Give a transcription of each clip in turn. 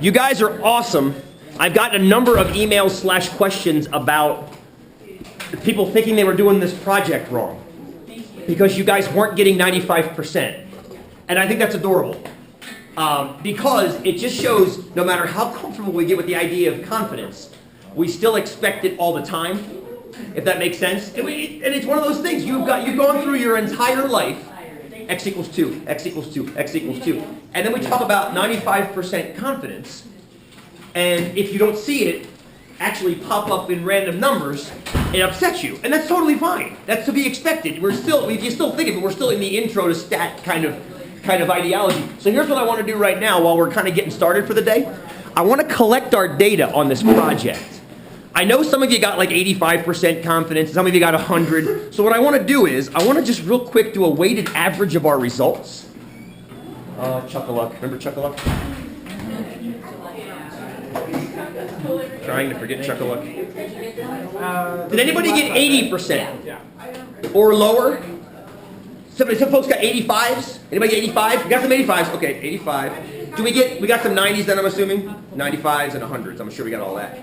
You guys are awesome. I've gotten a number of emails / questions about people thinking they were doing this project wrong because you guys weren't getting 95%. And I think that's adorable because it just shows no matter how comfortable we get with the idea of confidence, we still expect it all the time, if that makes sense. And it's one of those things. You've gone through your entire life, x equals 2, x equals 2, x equals 2. And then we talk about 95% confidence. And if you don't see it actually pop up in random numbers, it upsets you. And that's totally fine. That's to be expected. If you still think of it, we're still in the intro to stat kind of ideology. So here's what I want to do right now while we're kind of getting started for the day. I want to collect our data on this project. I know some of you got like 85% confidence, some of you got 100. So what I want to do is, I want to just real quick do a weighted average of our results. Chuck-a-luck. Remember Chuck-a-luck? Trying to forget Chuck-a-luck. Did anybody get 80%? Or lower? Some folks got 85s? Anybody get 85? We got some 85s. Okay, 85. We got some 90s then, I'm assuming? 95s and 100s. I'm sure we got all that.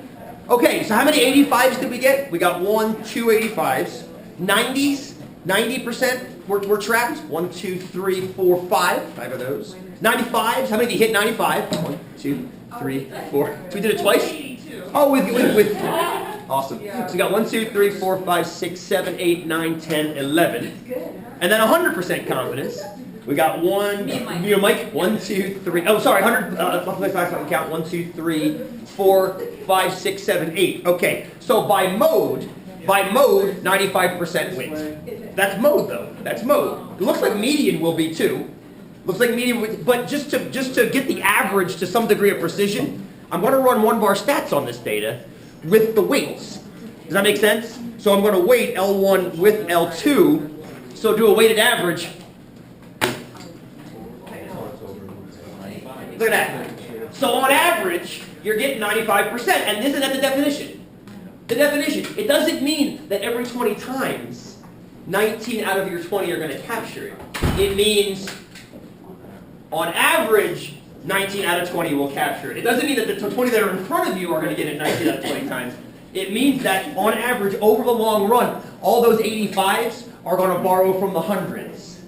Okay, so how many 85s did we get? We got 1, 2 85s. 90s? 90% were trapped? 1, 2, 3, 4, 5. 5 of those. 95s? How many of you hit 95? 1, 2, 3, 4. So we did it twice? Oh, with awesome. So we got 1, 2, 3, 4, 5, 6, 7, 8, 9, 10, 11. And then 100% confidence. We got Mike. 1, 2, 3. Oh, sorry, 100. I can count. 1, 2, 3, 4, 5, 6, 7, 8. Okay. So by mode, 95% wins. That's mode though. That's mode. It looks like median will be too. Looks like median, but just to get the average to some degree of precision, I'm going to run 1-bar stats on this data with the weights. Does that make sense? So I'm going to weight L1 with L2. So do a weighted average. Look at that. So on average, you're getting 95%, and isn't that the definition? The definition. It doesn't mean that every 20 times, 19 out of your 20 are going to capture it. It means, on average, 19 out of 20 will capture it. It doesn't mean that the 20 that are in front of you are going to get it 19 out of 20 times. It means that, on average, over the long run, all those 85s are going to borrow from the hundreds.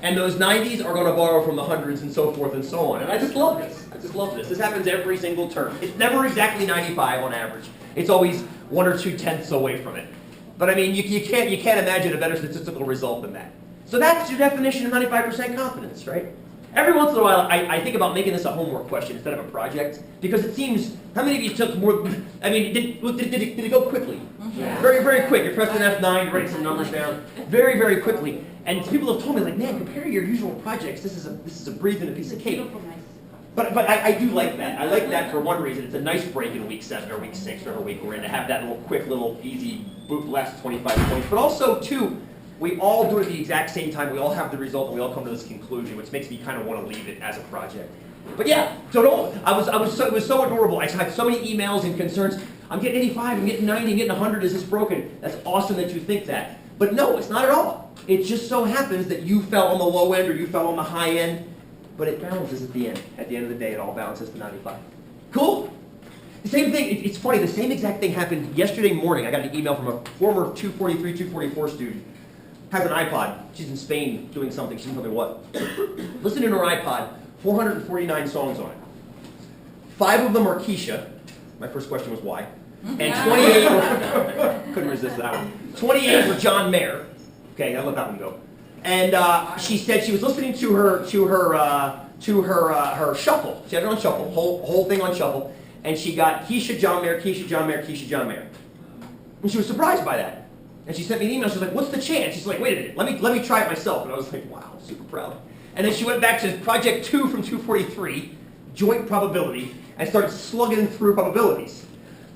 And those 90s are going to borrow from the hundreds and so forth and so on. And I just love this. This happens every single term. It's never exactly 95 on average. It's always 1 or 2 tenths away from it. But I mean, you can't imagine a better statistical result than that. So that's your definition of 95% confidence, right? Every once in a while, I think about making this a homework question instead of a project, because it seems, how many of you took more, I mean, did it go quickly? Yeah. Very, very quick. You're pressing F9, you're writing some numbers down, very, very quickly. And people have told me, like, man, compared to your usual projects, this is a breathing a piece of cake. But I do like that. I like that for one reason. It's a nice break in week 7 or week 6 or whatever week we're in to have that little quick, little easy boot last 25 points. But also, too, we all do it at the exact same time. We all have the result, and we all come to this conclusion, which makes me kind of want to leave it as a project. But yeah, so it was so adorable. I had so many emails and concerns. I'm getting 85, I'm getting 90, I'm getting 100. Is this broken? That's awesome that you think that. But no, it's not at all. It just so happens that you fell on the low end or you fell on the high end, but it balances at the end. At the end of the day, it all balances to 95. Cool? The same thing, it's funny, the same exact thing happened yesterday morning. I got an email from a former 243, 244 student. Has an iPod. She's in Spain doing something. She didn't tell me what. Listening to her iPod, 449 songs on it. 5 of them are Keisha. My first question was why. And 28 were, couldn't resist that one. 28 were John Mayer. Okay, I'll let that one go. And she said she was listening to her shuffle. She had it on shuffle, whole thing on shuffle, and she got Keisha, John Mayer, Keisha, John Mayer, Keisha, John Mayer. And she was surprised by that. And she sent me an email. She's like, "What's the chance?" She's like, "Wait a minute, let me try it myself." And I was like, "Wow, super proud." And then she went back to project 2 from 243, joint probability, and started slugging through probabilities.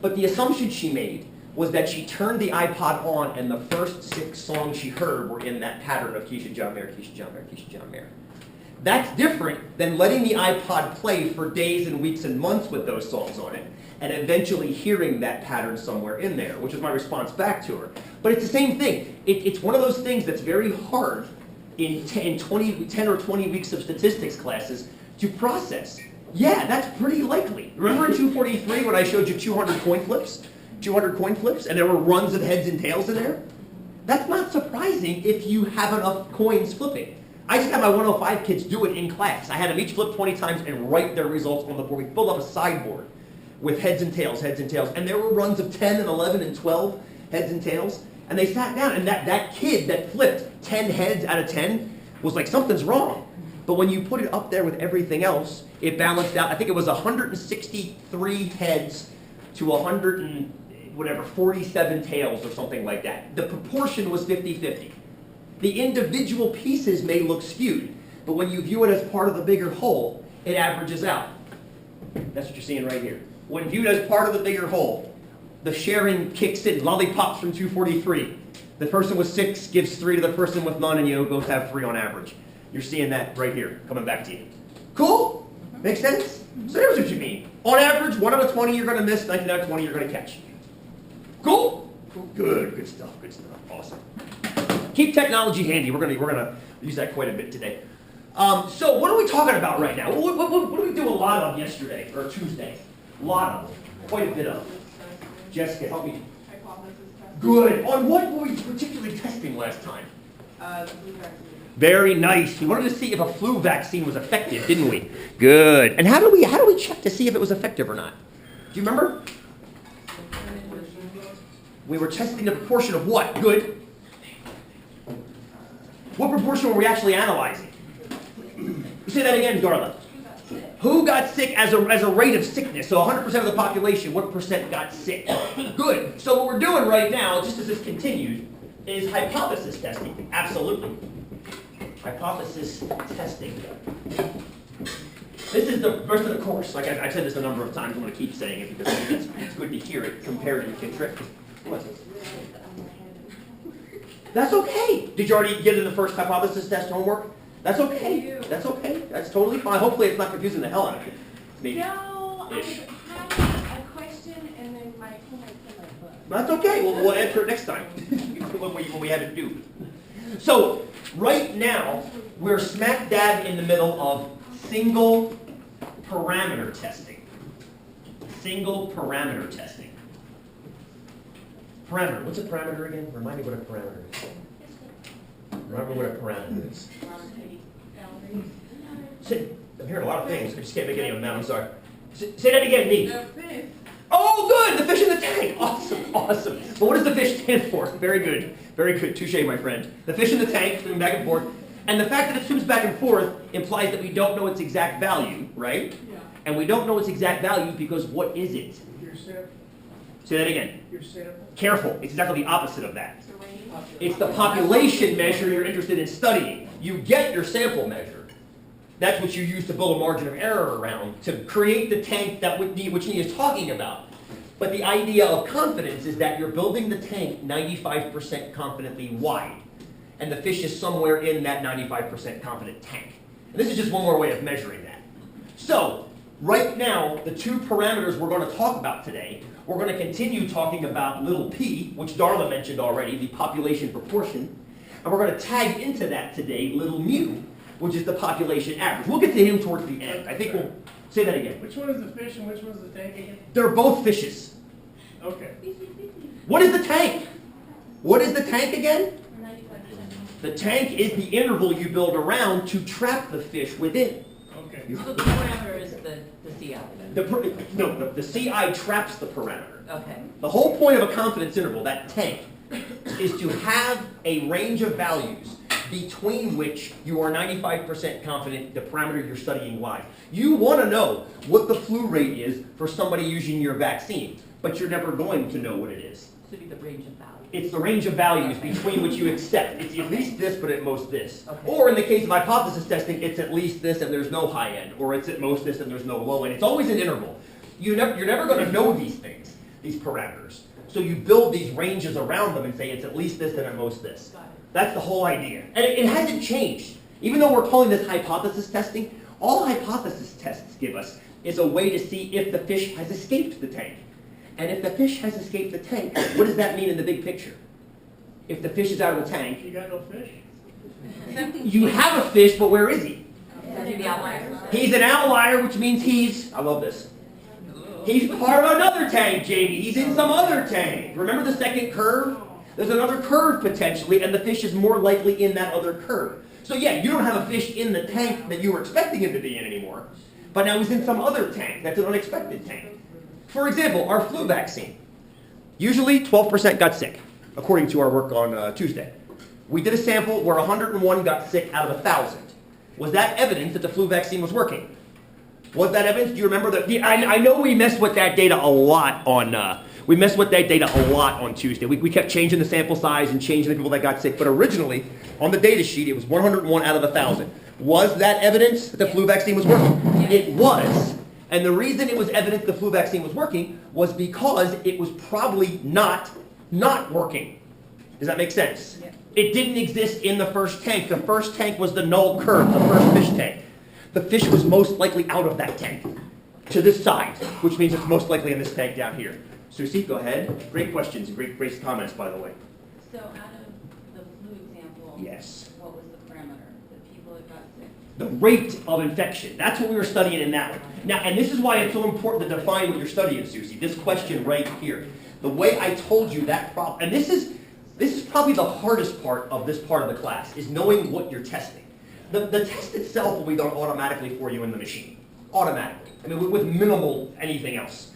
But the assumption she made was that she turned the iPod on, and the first 6 songs she heard were in that pattern of Keisha, John Mayer, Keisha, John Mayer, Keisha, John Mayer. That's different than letting the iPod play for days and weeks and months with those songs on it, and eventually hearing that pattern somewhere in there, which is my response back to her. But it's the same thing. It's one of those things that's very hard in 10 or 20 weeks of statistics classes to process. Yeah, that's pretty likely. Remember in 243 when I showed you 200 coin flips? 200 coin flips, and there were runs of heads and tails in there? That's not surprising if you have enough coins flipping. I just had my 105 kids do it in class. I had them each flip 20 times and write their results on the board. We filled up a sideboard with heads and tails, and there were runs of 10 and 11 and 12 heads and tails, and they sat down, and that kid that flipped 10 heads out of 10 was like, something's wrong. But when you put it up there with everything else, it balanced out. I think it was 163 heads to 47 tails or something like that. The proportion was 50-50. The individual pieces may look skewed, but when you view it as part of the bigger whole, it averages out. That's what you're seeing right here. When viewed as part of the bigger whole, the sharing kicks in. Lollipops from 243. The person with 6 gives 3 to the person with none, and you both have 3 on average. You're seeing that right here, coming back to you. Cool? Makes sense? So there's what you mean. On average, 1 out of 20 you're going to miss, 19 out of 20 you're going to catch. Cool? Good stuff, awesome. Keep technology handy. We're gonna use that quite a bit today. So what are we talking about right now? What did we do a lot of yesterday, or Tuesday? A lot of, quite a bit of. Jessica, help me. Hypothesis testing. Good. On what were we particularly testing last time? The flu vaccine. Very nice. We wanted to see if a flu vaccine was effective, didn't we? Good. And how do we check to see if it was effective or not? Do you remember? We were testing the proportion of what? Good. What proportion were we actually analyzing? Say that again, Darla. Who got sick as a rate of sickness? So 100% of the population, what percent got sick? Good. So what we're doing right now, just as this continued, is hypothesis testing. Absolutely. Hypothesis testing. This is the rest of the course. Like I've said this a number of times. I'm going to keep saying it because it's good to hear it compared to contrict. What? That's okay. Did you already get into the first hypothesis test homework? That's okay. That's okay. That's totally fine. Hopefully it's not confusing the hell out of you. Maybe. No, Ish. I had a question and then my book. That's okay. We'll answer it next time when we have it due. So right now we're smack dab in the middle of single parameter testing. Single parameter testing. Parameter. What's a parameter again? Remind me what a parameter is. Remember what a parameter is. I'm hearing a lot of things. I just can't make any of them now. I'm sorry. Say that again, me. The fish. Oh, good. The fish in the tank. Awesome. But what does the fish stand for? Very good. Touche, my friend. The fish in the tank, swimming back and forth. And the fact that it swims back and forth implies that we don't know its exact value, right? Yeah. And we don't know its exact value because what is it? Your sample. Say that again. Your sample. Careful. It's exactly the opposite of that. It's a range. It's the population measure you're interested in studying. You get your sample measure. That's what you use to build a margin of error around, to create the tank that which he is talking about. But the idea of confidence is that you're building the tank 95% confidently wide. And the fish is somewhere in that 95% confident tank. And this is just one more way of measuring that. So, right now, the 2 parameters we're going to talk about today, we're going to continue talking about little p, which Darla mentioned already, the population proportion. And we're going to tag into that today little mu, which is the population average. We'll get to him towards the end. I think we'll say that again. Which one is the fish and which one is the tank again? They're both fishes. Okay. What is the tank? What is the tank again? 95%. The tank is the interval you build around to trap the fish within. Okay. So the parameter is the CI then? The CI traps the parameter. Okay. The whole point of a confidence interval, that tank, is to have a range of values between which you are 95% confident the parameter you're studying lies. You want to know what the flu rate is for somebody using your vaccine, but you're never going to know what it is. Should be the range of value. It's the range of values between which you accept. It's at least this, but at most this. Okay. Or in the case of hypothesis testing, it's at least this and there's no high end. Or it's at most this and there's no low end. It's always an interval. You're never going to know these things, these parameters. So you build these ranges around them and say it's at least this and at most this. Got it. That's the whole idea. And it hasn't changed. Even though we're calling this hypothesis testing, all hypothesis tests give us is a way to see if the fish has escaped the tank. And if the fish has escaped the tank, what does that mean in the big picture? If the fish is out of the tank, You got no fish? you have a fish, but where is he? he the outlier? He's an outlier, which means I love this. He's part of another tank, Jamie. He's in some other tank. Remember the second curve? There's another curve potentially, and the fish is more likely in that other curve. So yeah, you don't have a fish in the tank that you were expecting him to be in anymore, but now he's in some other tank that's an unexpected tank. For example, our flu vaccine. Usually 12% got sick, according to our work on Tuesday. We did a sample where 101 got sick out of 1,000. Was that evidence that the flu vaccine was working? Was that evidence? Do you remember that? I know we messed with that data a lot on Tuesday. We kept changing the sample size and changing the people that got sick. But originally, on the data sheet, it was 101 out of 1,000. Was that evidence that the flu vaccine was working? It was. And the reason it was evidence the flu vaccine was working was because it was probably not working. Does that make sense? Yeah. It didn't exist in the first tank. The first tank was the null curve, the first fish tank. The fish was most likely out of that tank to this side, which means it's most likely in this tank down here. Susie, go ahead. Great questions, great comments, by the way. So out of the flu example, yes, what was the parameter? The people that got sick? The rate of infection. That's what we were studying in that one. Now, and this is why it's so important to define what you're studying, Susie. This question right here. The way I told you that problem, and this is probably the hardest part of this part of the class, is knowing what you're testing. The test itself will be done automatically for you in the machine. Automatically. I mean, with minimal anything else.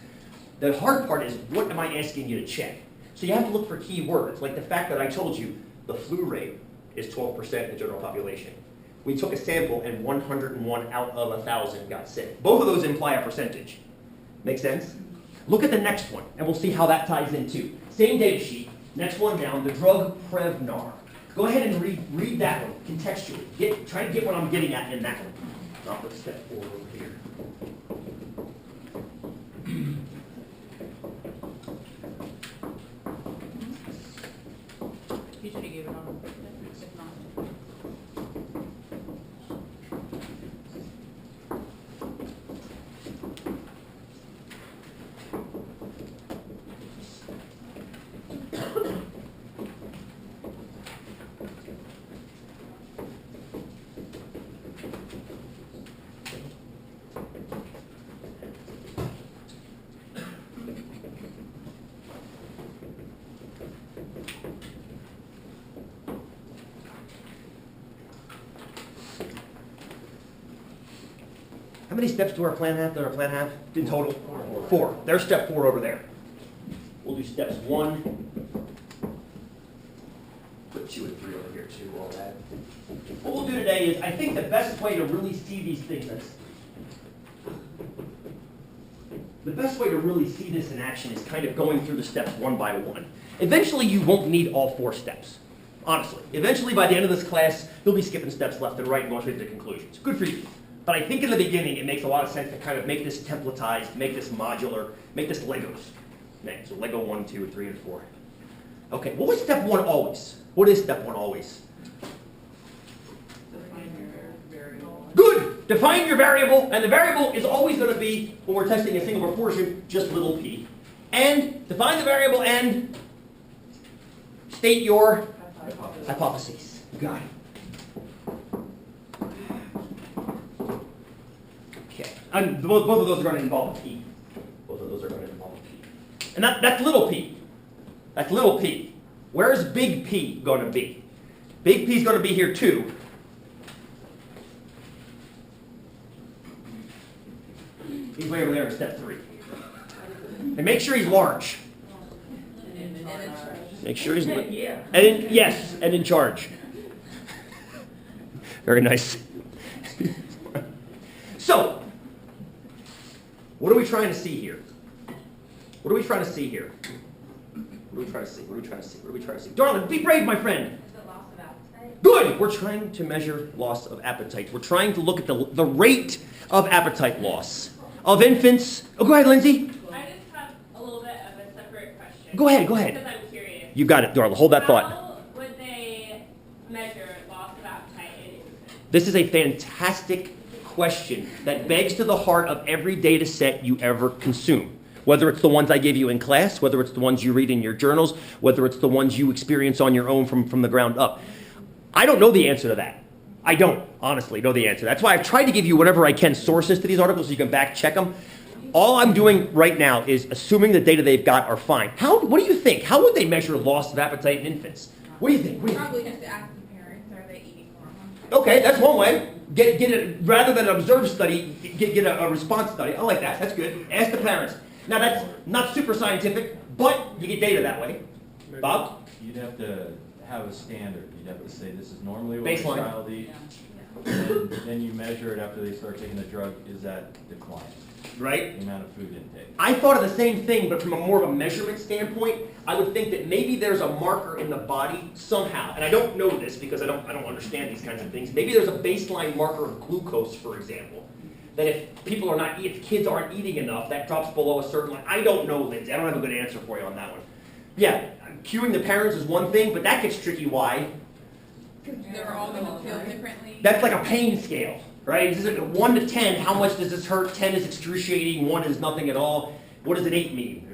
The hard part is, what am I asking you to check? So you have to look for key words, like the fact that I told you the flu rate is 12% in the general population. We took a sample and 101 out of 1,000 got sick. Both of those imply a percentage. Make sense? Look at the next one, and we'll see how that ties in too. Same data sheet, next one down, the drug Prevnar. Go ahead and read that one contextually. Try to get what I'm getting at in that one. I'll put step 4 over here. You should have given on if not. How many steps do our plan have? Does our plan have in total? 4. There's step 4 over there. We'll do steps 1. Put 2 and 3 over here too, all that. What we'll do today is, I think the best way to really see these things, the best way to really see this in action is kind of going through the steps one by one. Eventually you won't need all 4 steps. Honestly. Eventually by the end of this class, you'll be skipping steps left and right and going straight to conclusions. Good for you. But I think in the beginning it makes a lot of sense to kind of make this templatized, make this modular, make this Legos. So Lego 1, 2, 3, and 4. Okay, what was step 1 always? What is step 1 always? Define your variable. Good! Define your variable, and the variable is always going to be, when we're testing a single proportion, just little p. And define the variable and state your hypotheses. Got it. And both of those are going to involve a p. Both of those are going to involve a p. And that's little p. That's little p. Where is big P going to be? Big P is going to be here too. He's way over there in step 3. And make sure he's large. Make sure he's yeah. And in charge. Very nice. So, what are we trying to see here? What are we trying to see here? What are we trying to see? What are we trying to see? What are we trying to see? Darling, be brave, my friend. The loss of appetite? Good! We're trying to measure loss of appetite. We're trying to look at the rate of appetite loss of infants. Oh, go ahead, Lindsay. I just have a little bit of a separate question. Go ahead. Because I'm curious. You got it, darling. Hold that thought. How would they measure loss of appetite in infants? This is a fantastic question that begs to the heart of every data set you ever consume. Whether it's the ones I give you in class, whether it's the ones you read in your journals, whether it's the ones you experience on your own from the ground up. I don't know the answer to that. I don't, honestly, know the answer. That's why I've tried to give you whatever I can sources to these articles so you can back check them. All I'm doing right now is assuming the data they've got are fine. What do you think? How would they measure loss of appetite in infants? What do you think? What do you think? Probably just ask the parents, are they eating normal? Okay, that's one way. Get it rather than an observed study, get a response study. I like that. That's good. Ask the parents. Now that's not super scientific, but you get data that way. Bob? You'd have to have a standard. You'd have to say this is normally what Baseline. a child eats. Yeah. And then you measure it after they start taking the drug, is that decline? Right? The amount of food intake. I thought of the same thing, but from a more of a measurement standpoint, I would think that maybe there's a marker in the body somehow, and I don't know this because I don't understand these kinds of things. Maybe there's a baseline marker of glucose, for example, that if kids aren't eating enough, that drops below a certain line. I don't know, Lindsay. I don't have a good answer for you on that one. Yeah, cueing the parents is one thing, but that gets tricky. Why? They're all gonna feel differently. That's like a pain scale, right? This is like 1 to 10, how much does this hurt? 10 is excruciating, 1 is nothing at all. What does an 8 mean?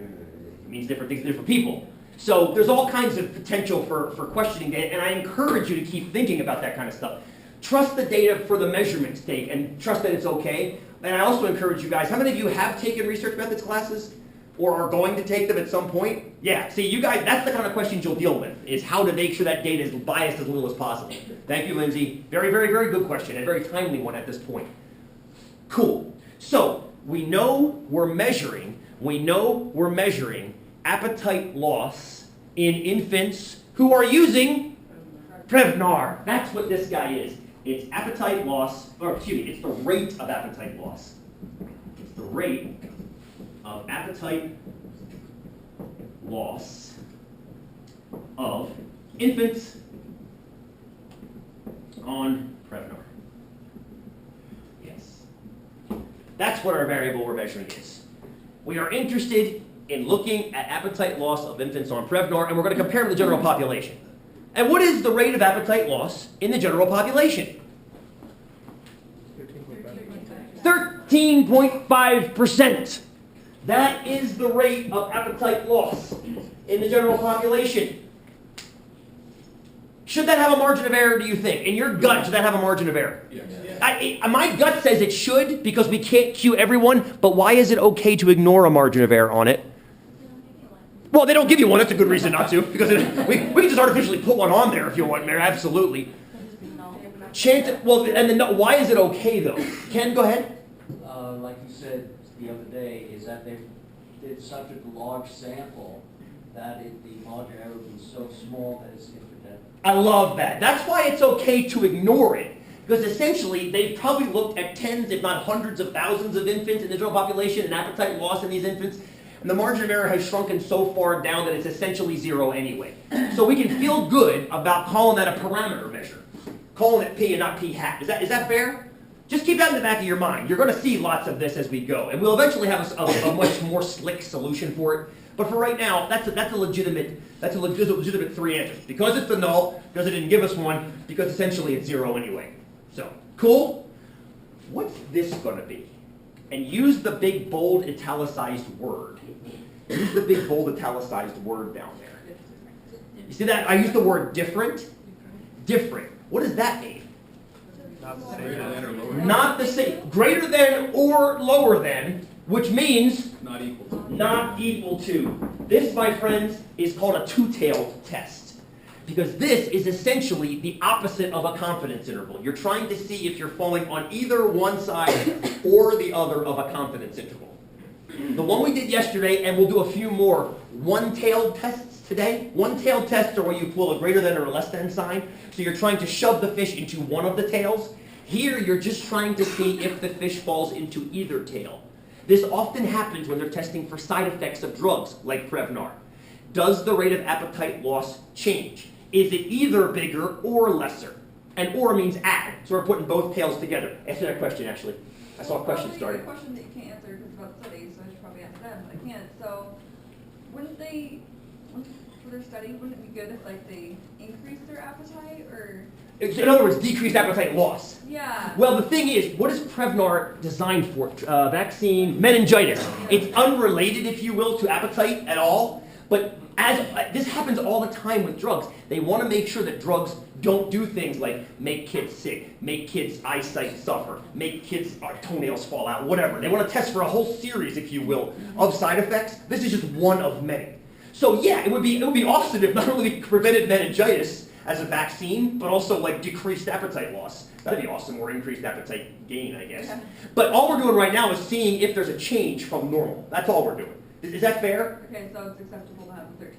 It means different things to different people. So there's all kinds of potential for questioning data, and I encourage you to keep thinking about that kind of stuff. Trust the data for the measurement's sake, and trust that it's okay. And I also encourage you guys, how many of you have taken research methods classes? Or are going to take them at some point? Yeah, see, you guys, that's the kind of questions you'll deal with, is how to make sure that data is biased as little as possible. Thank you, Lindsay. Very, very, very good question, and a very timely one at this point. Cool. So, we know we're measuring appetite loss in infants who are using Prevnar. That's what this guy is. It's appetite loss, it's the rate of appetite loss. It's the rate of appetite loss of infants on Prevnar. Yes. That's what our variable we're measuring is. We are interested in looking at appetite loss of infants on Prevnar, and we're going to compare them to the general population. And what is the rate of appetite loss in the general population? 13.5%. That is the rate of appetite loss in the general population. Should that have a margin of error, do you think? In your gut, should that have a margin of error? Yes. My gut says it should because we can't cue everyone, but why is it okay to ignore a margin of error on it? Well, they don't give you one. That's a good reason not to, because we can just artificially put one on there if you want, Mayor. Absolutely. Why is it okay, though? Ken, go ahead. Like you said the other day, is that they did such a large sample that the margin of error would be so small that it's significant. I love that. That's why it's okay to ignore it. Because essentially, they probably looked at tens, if not hundreds of thousands of infants in the general population and appetite loss in these infants. And the margin of error has shrunken so far down that it's essentially zero anyway. So we can feel good about calling that a parameter measure. Calling it P and not P hat. Is that fair? Just keep that in the back of your mind. You're going to see lots of this as we go. And we'll eventually have a much more slick solution for it. But for right now, that's a legitimate 3 answers. Because it's the null, because it didn't give us one, because essentially it's zero anyway. So, cool? What's this going to be? And use the big, bold, italicized word. Use the big, bold, italicized word down there. You see that? I used the word different. Different. What does that mean? Not the same. Greater than or lower. Not the same. Greater than or lower than, which means Not equal to. not equal to. This, my friends, is called a two-tailed test. Because this is essentially the opposite of a confidence interval. You're trying to see if you're falling on either one side or the other of a confidence interval. The one we did yesterday, and we'll do a few more one-tailed tests today. One-tailed tests are where you pull a greater than or a less than sign. So you're trying to shove the fish into one of the tails. Here, you're just trying to see if the fish falls into either tail. This often happens when they're testing for side effects of drugs, like Prevnar. Does the rate of appetite loss change? Is it either bigger or lesser? And or means add, so we're putting both tails together. Answer that question, actually. I saw a question started. A question that you can't answer because it's about studies, so I should probably ask them, but I can't. So, for their study, wouldn't it be good if they increase their appetite or? In other words, decreased appetite loss. Yeah. Well, the thing is, what is Prevnar designed for? Vaccine, meningitis. It's unrelated, if you will, to appetite at all. But as this happens all the time with drugs, they want to make sure that drugs don't do things like make kids sick, make kids' eyesight suffer, make kids' toenails fall out, whatever. They want to test for a whole series, if you will, of side effects. This is just one of many. So yeah, it would be awesome if not only prevented meningitis as a vaccine, but also like decreased appetite loss. That'd be awesome, or increased appetite gain, I guess. Yeah. But all we're doing right now is seeing if there's a change from normal. That's all we're doing. Is that fair? Okay, so it's acceptable to have a 13%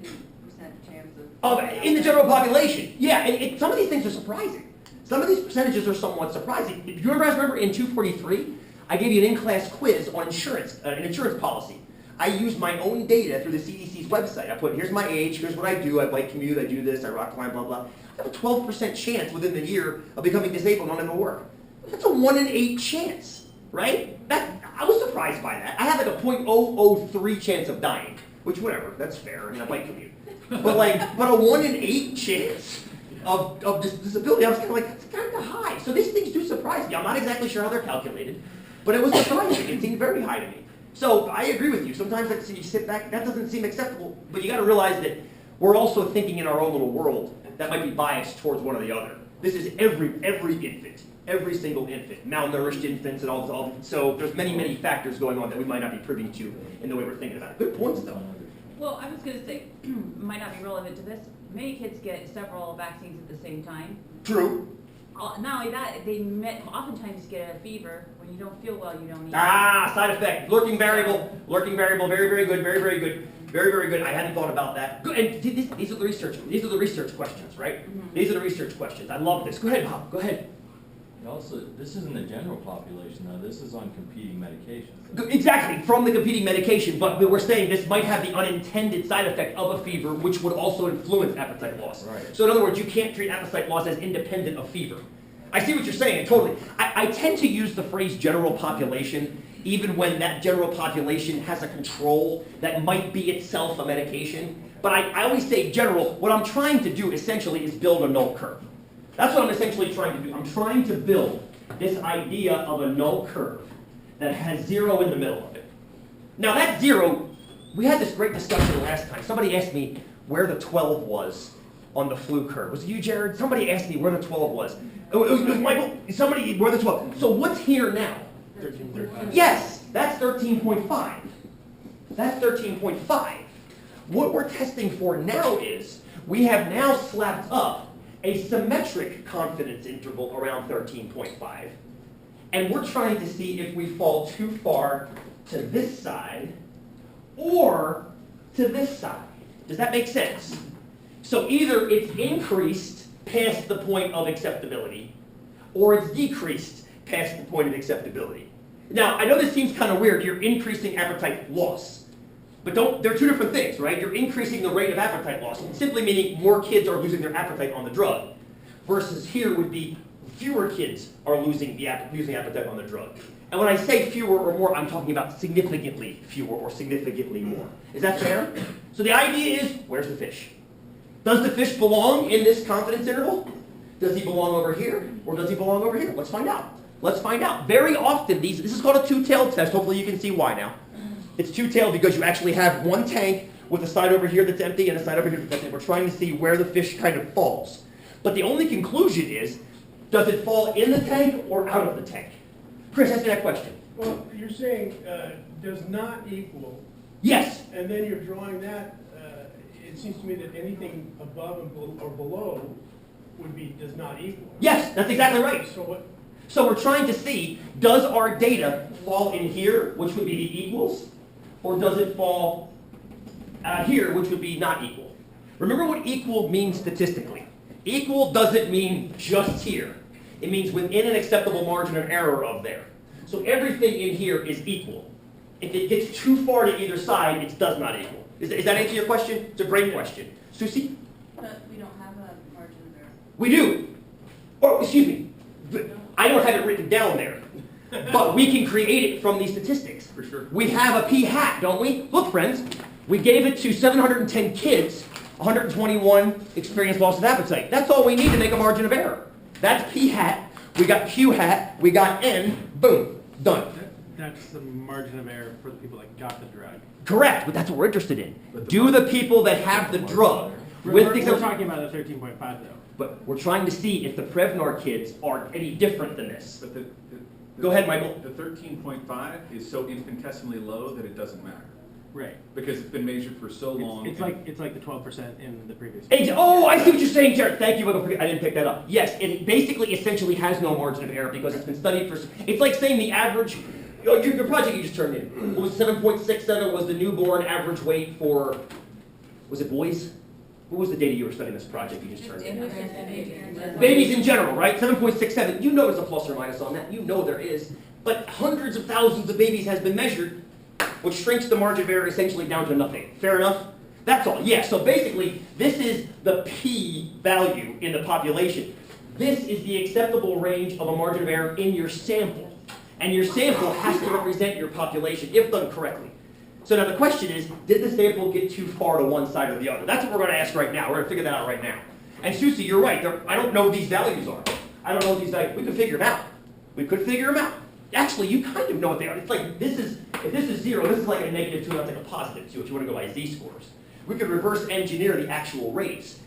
chance of... In the general population. Yeah, and some of these things are surprising. Some of these percentages are somewhat surprising. Do you remember in 243, I gave you an in-class quiz on insurance, an insurance policy. I used my own data through the CDC's website. I put, here's my age, here's what I do, I bike commute, I do this, I rock climb, blah, blah. I have a 12% chance within the year of becoming disabled and not able to work. That's a 1 in 8 chance, right? I was surprised by that. I had like a 0.003 chance of dying, which whatever, that's fair, I mean, I bike commute. But a 1 in 8 chance of disability, I was kind of like, that's kind of high. So these things do surprise me. I'm not exactly sure how they're calculated, but it was surprising. It seemed very high to me. So I agree with you. Sometimes you sit back, that doesn't seem acceptable, but you got to realize that we're also thinking in our own little world that might be biased towards one or the other. This is every infant, every single infant, malnourished infants and all. So there's many factors going on that we might not be privy to in the way we're thinking about it. Good points, though. Well, I was going to say, might not be relevant to this. Many kids get several vaccines at the same time. True. Not only that, they oftentimes get a fever. When you don't feel well, you don't eat. Side effect. Lurking variable. Very good. Very good. I hadn't thought about that. Good. And these are the research questions, right? Mm-hmm. These are the research questions. I love this. Go ahead, Bob. Go ahead. Also, this isn't the general population, though. This is on competing medications. Exactly, from the competing medication, but we're saying this might have the unintended side effect of a fever, which would also influence appetite loss. Right. So in other words, you can't treat appetite loss as independent of fever. I see what you're saying, totally. I tend to use the phrase general population, even when that general population has a control that might be itself a medication. But I always say general. What I'm trying to do essentially is build a null curve. That's what I'm essentially trying to do. I'm trying to build this idea of a null curve that has 0 in the middle of it. Now that 0, we had this great discussion last time. Somebody asked me where the 12 was on the flu curve. Was it you, Jared? Somebody asked me where the 12 was. It was Michael. Somebody, where the 12. So what's here now? 13.5. Yes, that's 13.5. That's 13.5. What we're testing for now is we have now slapped up a symmetric confidence interval around 13.5, and we're trying to see if we fall too far to this side or to this side. Does that make sense? So either it's increased past the point of acceptability, or it's decreased past the point of acceptability. Now, I know this seems kind of weird. You're increasing appetite loss. But they're two different things, right? You're increasing the rate of appetite loss, simply meaning more kids are losing their appetite on the drug, versus here would be fewer kids are losing appetite on the drug. And when I say fewer or more, I'm talking about significantly fewer or significantly more. Is that fair? So the idea is, where's the fish? Does the fish belong in this confidence interval? Does he belong over here, or does he belong over here? Let's find out. Let's find out. Very often, this is called a two-tailed test. Hopefully you can see why now. It's two-tailed because you actually have one tank with a side over here that's empty and a side over here that's empty. We're trying to see where the fish kind of falls. But the only conclusion is, does it fall in the tank or out of the tank? Chris, ask me that question. Well, you're saying does not equal, Yes. and then you're drawing that, it seems to me that anything above and or below would be does not equal. Yes, that's exactly right. So what? So we're trying to see, does our data fall in here, which would be the equals, or does it fall here, which would be not equal? Remember what equal means statistically. Equal doesn't mean just here. It means within an acceptable margin of error of there. So everything in here is equal. If it gets too far to either side, it does not equal. Does that answer your question? It's a great question. Susie? But we don't have a margin of error. We do. Or, excuse me, I don't have it written down there. But we can create it from these statistics. For sure. We have a p-hat, don't we? Look, friends, we gave it to 710 kids, 121 experienced loss of appetite. That's all we need to make a margin of error. That's p-hat, we got q-hat, we got n, boom, done. That's the margin of error for the people that got the drug. Correct, but that's what we're interested in. Do the people that have the drug, With the We're talking about the 13.5 though. But we're trying to see if the Prevnar kids are any different than this. But the Go ahead, Michael. The 13.5 is so infinitesimally low that it doesn't matter, Right. because it's been measured for so long. It's like the 12% in the previous. Oh, I see what you're saying, Jared. Thank you. I didn't pick that up. Yes, it basically essentially has no margin of error because it's been studied for. It's like saying the average. Your project you just turned in was 7.67 was the newborn average weight for. Was it boys? What was the data you were studying this project you just turned in? Babies in general, right? 7.67. You know there's a plus or minus on that. You know there is. But hundreds of thousands of babies has been measured, which shrinks the margin of error essentially down to nothing. Fair enough? That's all. Yeah, so basically, this is the P value in the population. This is the acceptable range of a margin of error in your sample. And your sample has to represent your population, if done correctly. So now the question is, did the sample get too far to one side or the other? That's what we're going to ask right now. We're going to figure that out right now. And Susie, you're right. I don't know what these values are. I don't know what these values. We could figure them out. We could figure them out. Actually, you kind of know what they are. It's like if this is 0, this is like a -2, that's like a +2 if you want to go by z-scores. We could reverse engineer the actual rates.